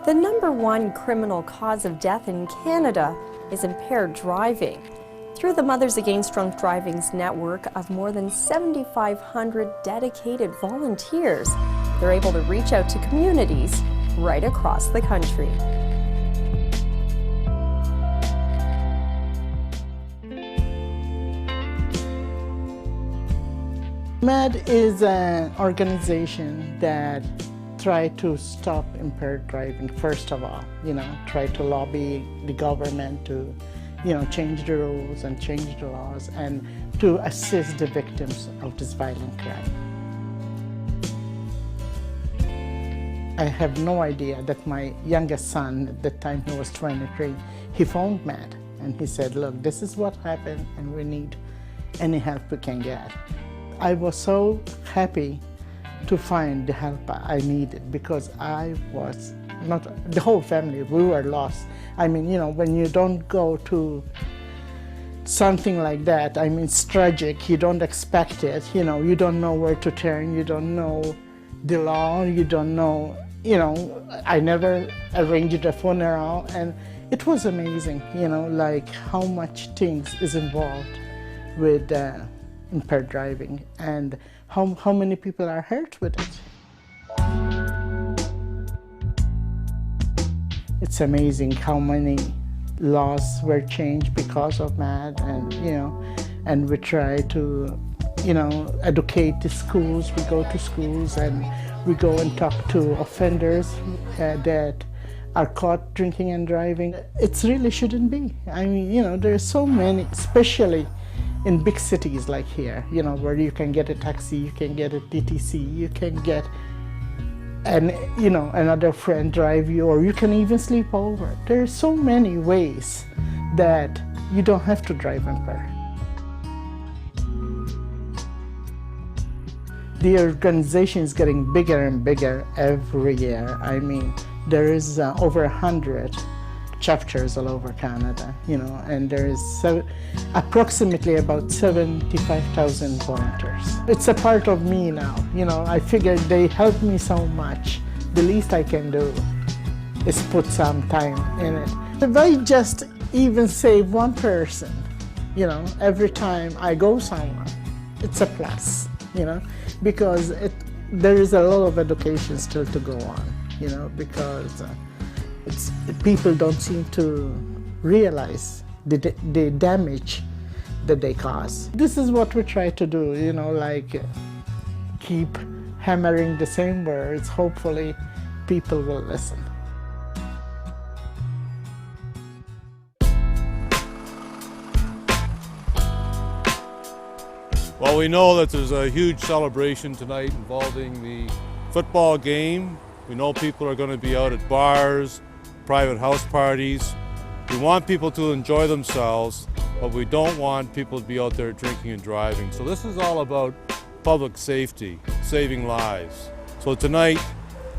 The #1 criminal cause of death in Canada is impaired driving. Through the Mothers Against Drunk Driving's network of more than 7,500 dedicated volunteers, they're able to reach out to communities right across the country. MADD is an organization that try to stop impaired driving. First of all, try to lobby the government to, change the rules and change the laws and to assist the victims of this violent crime. I have no idea that my youngest son, at the time he was 23, he phoned MADD and he said, look, this is what happened and we need any help we can get. I was so happy to find the help I needed because I was not, the whole family, we were lost. I mean, when you don't go to something like that, I mean, it's tragic, you don't expect it, you don't know where to turn, you don't know the law, you don't know, I never arranged a funeral, and it was amazing, like how much things is involved with impaired driving and how many people are hurt with it. It's amazing how many laws were changed because of MADD, and we try to, educate the schools. We go to schools and we go and talk to offenders that are caught drinking and driving. It really shouldn't be. I mean, there's so many, especially in big cities like here, where you can get a taxi, you can get a TTC, you can get another friend drive you, or you can even sleep over. There are so many ways that you don't have to drive impaired. The organization is getting bigger and bigger every year. I mean, there is over 100 chapters all over Canada, and there is approximately about 75,000 volunteers. It's a part of me now, I figured they help me so much. The least I can do is put some time in it. If I just even save one person, every time I go somewhere, it's a plus, because there is a lot of education still to go on, because people don't seem to realize the damage that they cause. This is what we try to do, like keep hammering the same words. Hopefully people will listen. Well, we know that there's a huge celebration tonight involving the football game. We know people are going to be out at bars, private house parties. We want people to enjoy themselves, but we don't want people to be out there drinking and driving. So this is all about public safety, saving lives. So tonight,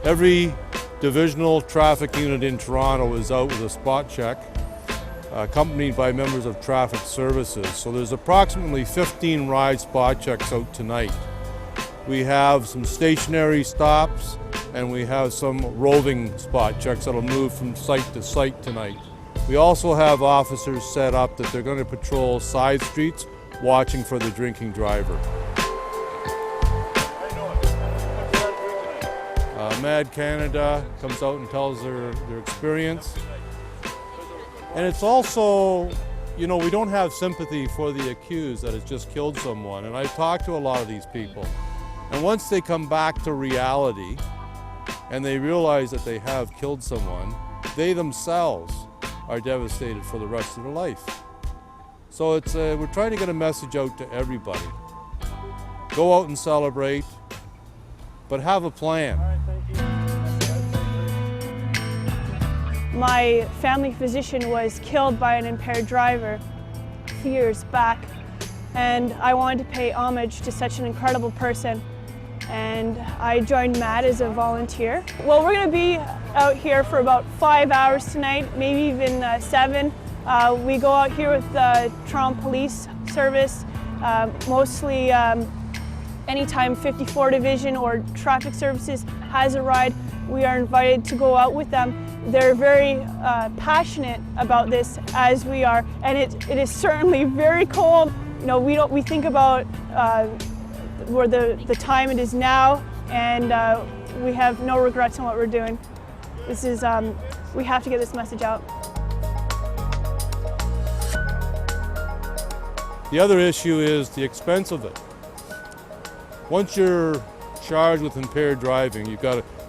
every divisional traffic unit in Toronto is out with a spot check, accompanied by members of traffic services. So there's approximately 15 ride spot checks out tonight. We have some stationary stops, and we have some roving spot checks that'll move from site to site tonight. We also have officers set up that they're going to patrol side streets, watching for the drinking driver. MADD Canada comes out and tells their experience. And it's also, we don't have sympathy for the accused that has just killed someone. And I've talked to a lot of these people. And once they come back to reality, and they realize that they have killed someone, they themselves are devastated for the rest of their life. So we're trying to get a message out to everybody. Go out and celebrate, but have a plan. My family physician was killed by an impaired driver a few years back, and I wanted to pay homage to such an incredible person. And I joined MADD as a volunteer. Well, we're going to be out here for about 5 hours tonight, maybe even 7. We go out here with the Toronto Police Service, mostly anytime 54 Division or Traffic Services has a ride, we are invited to go out with them. They're very passionate about this, as we are, and it is certainly very cold. You know, we think about where the time it is now, and we have no regrets on what we're doing. This is we have to get this message out. The other issue is the expense of it. Once you're charged with impaired driving,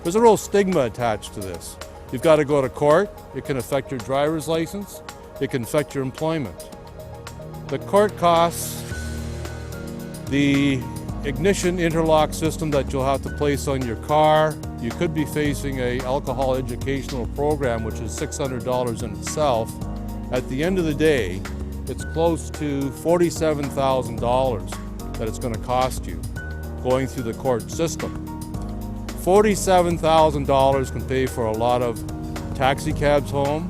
there's a real stigma attached to this. You've got to go to court. It can affect your driver's license. It can affect your employment. The court costs, the ignition interlock system that you'll have to place on your car. You could be facing an alcohol educational program, which is $600 in itself. At the end of the day, it's close to $47,000 that it's going to cost you going through the court system. $47,000 can pay for a lot of taxi cabs home.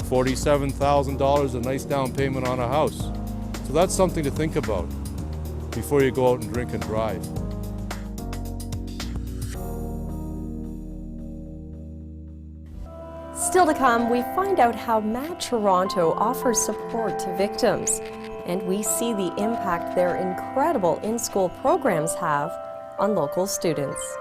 $47,000 a nice down payment on a house. So that's something to think about before you go out and drink and drive. Still to come, we find out how MADD Toronto offers support to victims, and we see the impact their incredible in-school programs have on local students.